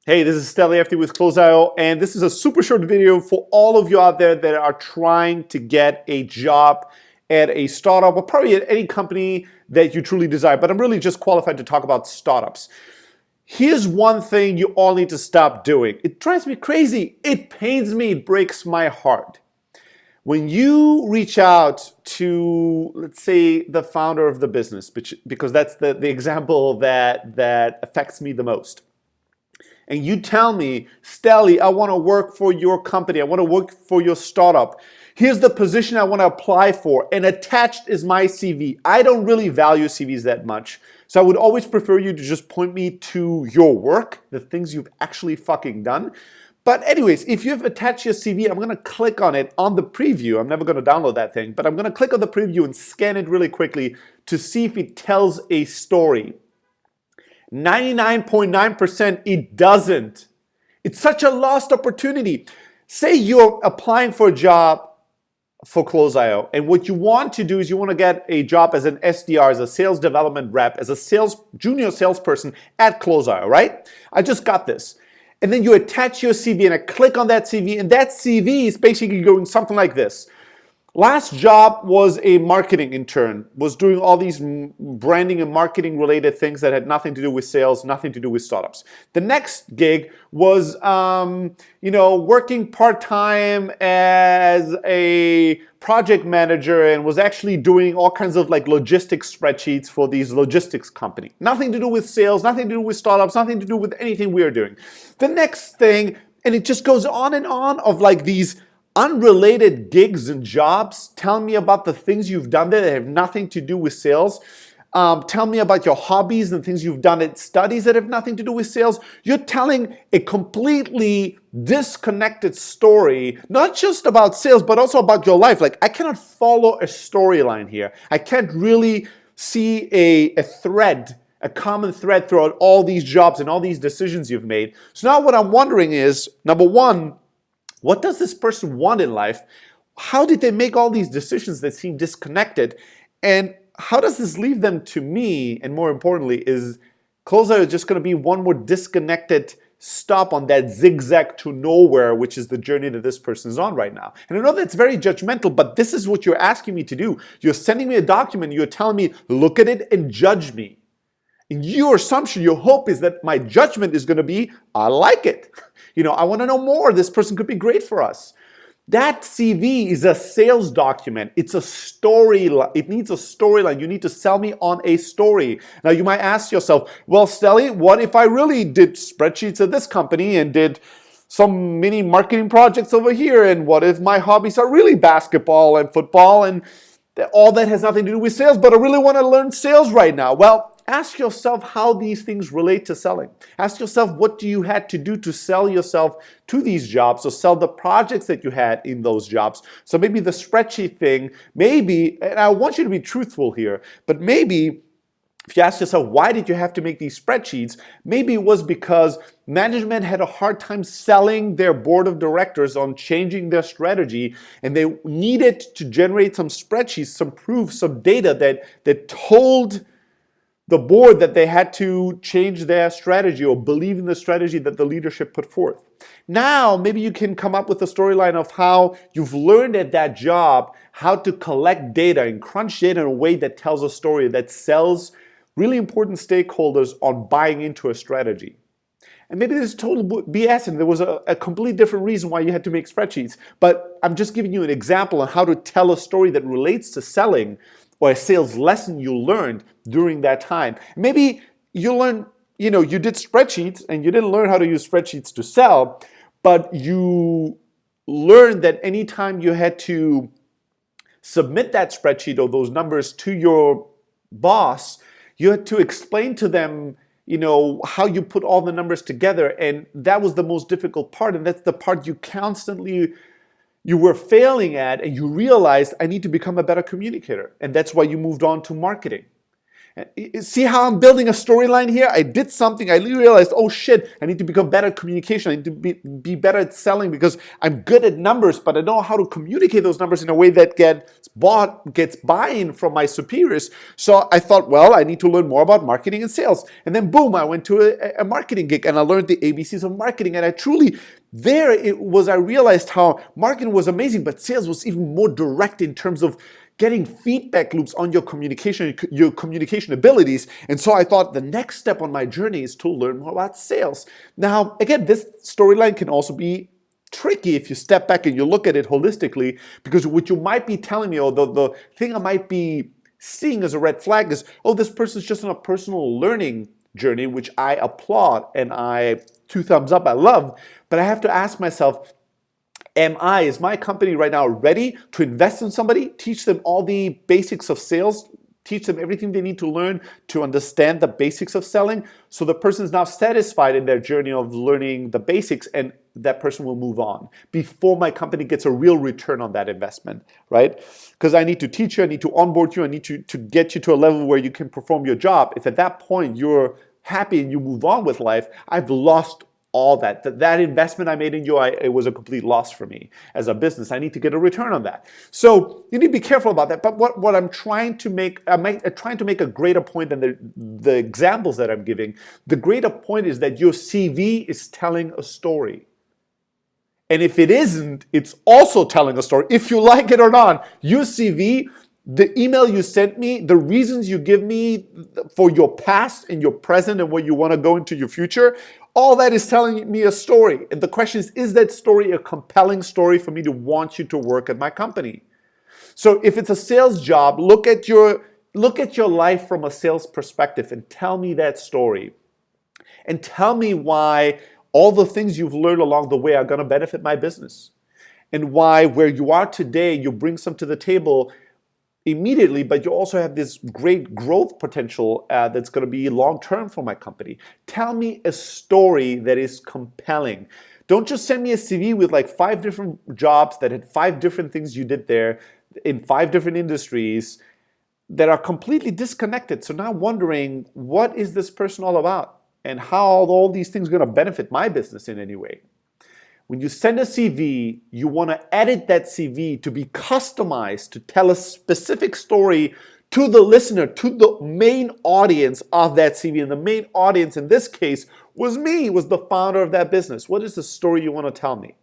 Hey, this is Stelly FD with Close.io, and this is a super short video for all of you out there that are trying to get a job at a startup or probably at any company that you truly desire. But I'm really just qualified to talk about startups. Here's one thing you all need to stop doing. It drives me crazy. It pains me. It breaks my heart. When you reach out to, let's say, the founder of the business, because that's the example that affects me the most, and you tell me, Stelly, I want to work for your company. I want to work for your startup. Here's the position I want to apply for. And attached is my CV. I don't really value CVs that much. So I would always prefer you to just point me to your work, the things you've actually fucking done. But anyways, if you've attached your CV, I'm going to click on it on the preview. I'm never going to download that thing, but I'm going to click on the preview and scan it really quickly to see if it tells a story. 99.9% it doesn't. It's such a lost opportunity. Say you're applying for a job for Close.io, and what you want to do is you want to get a job as an SDR, as a sales development rep, as a junior salesperson at Close.io, right? I just got this. And then you attach your CV and I click on that CV, and that CV is basically going something like this. Last job was a marketing intern, was doing all these branding and marketing related things that had nothing to do with sales, nothing to do with startups. The next gig was, working part-time as a project manager and was actually doing all kinds of like logistics spreadsheets for these logistics company. Nothing to do with sales, nothing to do with startups, nothing to do with anything we are doing. The next thing, and it just goes on and on of like these unrelated gigs and jobs. Tell me about the things you've done there that have nothing to do with sales. Tell me about your hobbies and things you've done at studies that have nothing to do with sales. You're telling a completely disconnected story, not just about sales, but also about your life. Like, I cannot follow a storyline here. I can't really see a thread, a common thread throughout all these jobs and all these decisions you've made. So now what I'm wondering is, number one, what does this person want in life? How did they make all these decisions that seem disconnected? And how does this leave them to me? And more importantly, is Close.io just going to be one more disconnected stop on that zigzag to nowhere, which is the journey that this person is on right now? And I know that's very judgmental, but this is what you're asking me to do. You're sending me a document, you're telling me, look at it and judge me. And your assumption, your hope is that my judgment is going to be, I like it. I want to know more. This person could be great for us. That CV is a sales document. It's a story. It needs a storyline. You need to sell me on a story. Now you might ask yourself, well, Stelly, what if I really did spreadsheets at this company and did some mini marketing projects over here? And what if my hobbies are really basketball and football and all that has nothing to do with sales, but I really want to learn sales right now? Well, ask yourself how these things relate to selling. Ask yourself, what do you had to do to sell yourself to these jobs or sell the projects that you had in those jobs? So maybe the spreadsheet thing, maybe, and I want you to be truthful here, but maybe if you ask yourself, why did you have to make these spreadsheets? Maybe it was because management had a hard time selling their board of directors on changing their strategy, and they needed to generate some spreadsheets, some proof, some data that told the board that they had to change their strategy or believe in the strategy that the leadership put forth. Now, maybe you can come up with a storyline of how you've learned at that job how to collect data and crunch data in a way that tells a story that sells really important stakeholders on buying into a strategy. And maybe this is total BS and there was a completely different reason why you had to make spreadsheets. But I'm just giving you an example on how to tell a story that relates to selling or a sales lesson you learned during that time. Maybe you learned, you did spreadsheets and you didn't learn how to use spreadsheets to sell, but you learned that anytime you had to submit that spreadsheet or those numbers to your boss, you had to explain to them, how you put all the numbers together. And that was the most difficult part. And that's the part you were failing at, and you realized I need to become a better communicator. And that's why you moved on to marketing. See how I'm building a storyline here? I did something, I realized, oh shit, I need to become better at communication. I need to be better at selling because I'm good at numbers, but I don't know how to communicate those numbers in a way that gets buy-in from my superiors. So I thought, well, I need to learn more about marketing and sales. And then boom, I went to a marketing gig and I learned the ABCs of marketing. And I realized how marketing was amazing, but sales was even more direct in terms of getting feedback loops on your communication abilities. And so I thought the next step on my journey is to learn more about sales. Now, again, this storyline can also be tricky if you step back and you look at it holistically, because what you might be telling me, or the thing I might be seeing as a red flag is, oh, this person's just on a personal learning journey, which I applaud and I 2 thumbs up, I love. But I have to ask myself, is my company right now ready to invest in somebody, teach them all the basics of sales, teach them everything they need to learn to understand the basics of selling, so the person is now satisfied in their journey of learning the basics, and that person will move on before my company gets a real return on that investment, right? Because I need to teach you, I need to onboard you, I need to get you to a level where you can perform your job. If at that point you're happy and you move on with life, I've lost all that investment I made in you, it was a complete loss for me as a business. I need to get a return on that. So you need to be careful about that. But what I'm trying to make, I'm trying to make a greater point than the examples that I'm giving. The greater point is that your CV is telling a story. And if it isn't, it's also telling a story. If you like it or not, your CV, the email you sent me, the reasons you give me for your past and your present and where you want to go into your future, all that is telling me a story. And the question is that story a compelling story for me to want you to work at my company? So if it's a sales job, look at your life from a sales perspective and tell me that story. And tell me why all the things you've learned along the way are going to benefit my business. And why where you are today, you bring some to the table immediately, but you also have this great growth potential that's going to be long-term for my company. Tell me a story that is compelling. Don't just send me a CV with like 5 different jobs that had 5 different things you did there in 5 different industries that are completely disconnected. So now wondering, what is this person all about? And how are all these things going to benefit my business in any way? When you send a CV, you want to edit that CV to be customized to tell a specific story to the listener, to the main audience of that CV. And the main audience in this case was me, was the founder of that business. What is the story you want to tell me?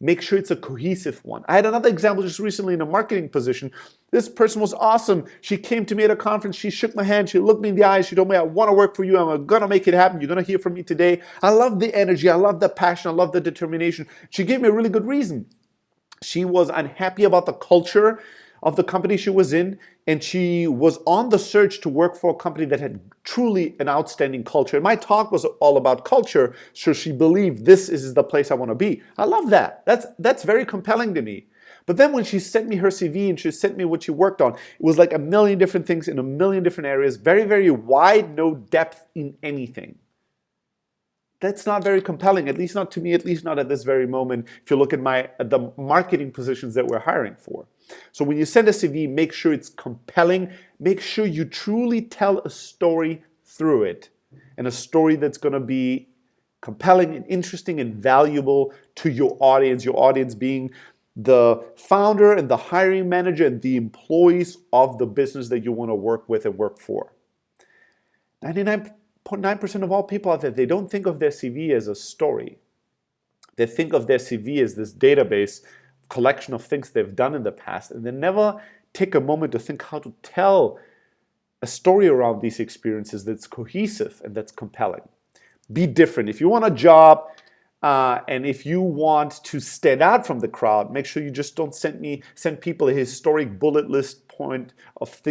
Make sure it's a cohesive one. I had another example just recently in a marketing position. This person was awesome. She came to me at a conference. She shook my hand. She looked me in the eyes. She told me, I want to work for you. I'm going to make it happen. You're going to hear from me today. I love the energy. I love the passion. I love the determination. She gave me a really good reason. She was unhappy about the culture of the company she was in, and she was on the search to work for a company that had truly an outstanding culture. And my talk was all about culture, so she believed this is the place I want to be. I love that. That's very compelling to me. But then when she sent me her CV and she sent me what she worked on, it was like a million different things in a million different areas, very, very wide, no depth in anything. That's not very compelling, at least not to me, at least not at this very moment, if you look at the marketing positions that we're hiring for. So when you send a CV, make sure it's compelling. Make sure you truly tell a story through it, and a story that's going to be compelling and interesting and valuable to your audience being the founder and the hiring manager and the employees of the business that you want to work with and work for. 99.9% of all people out there, they don't think of their CV as a story. They think of their CV as this database collection of things they've done in the past, and they never take a moment to think how to tell a story around these experiences that's cohesive and that's compelling. Be different. If you want a job and if you want to stand out from the crowd, make sure you just don't send people a historic bullet list point of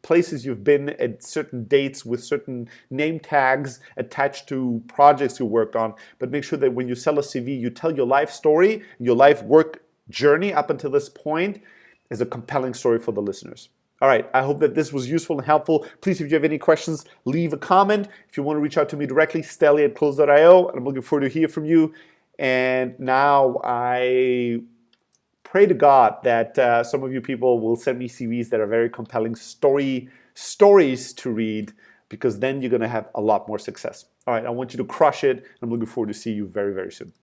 places you've been at certain dates with certain name tags attached to projects you worked on. But make sure that when you sell a CV, you tell your life story, your life work journey up until this point is a compelling story for the listeners. All right, I hope that this was useful and helpful. Please, if you have any questions, leave a comment. If you want to reach out to me directly, stelly@close.io, and I'm looking forward to hear from you. And now I pray to God that some of you people will send me CVs that are very compelling stories to read, because then you're going to have a lot more success. All right, I want you to crush it. I'm looking forward to see you very, very soon.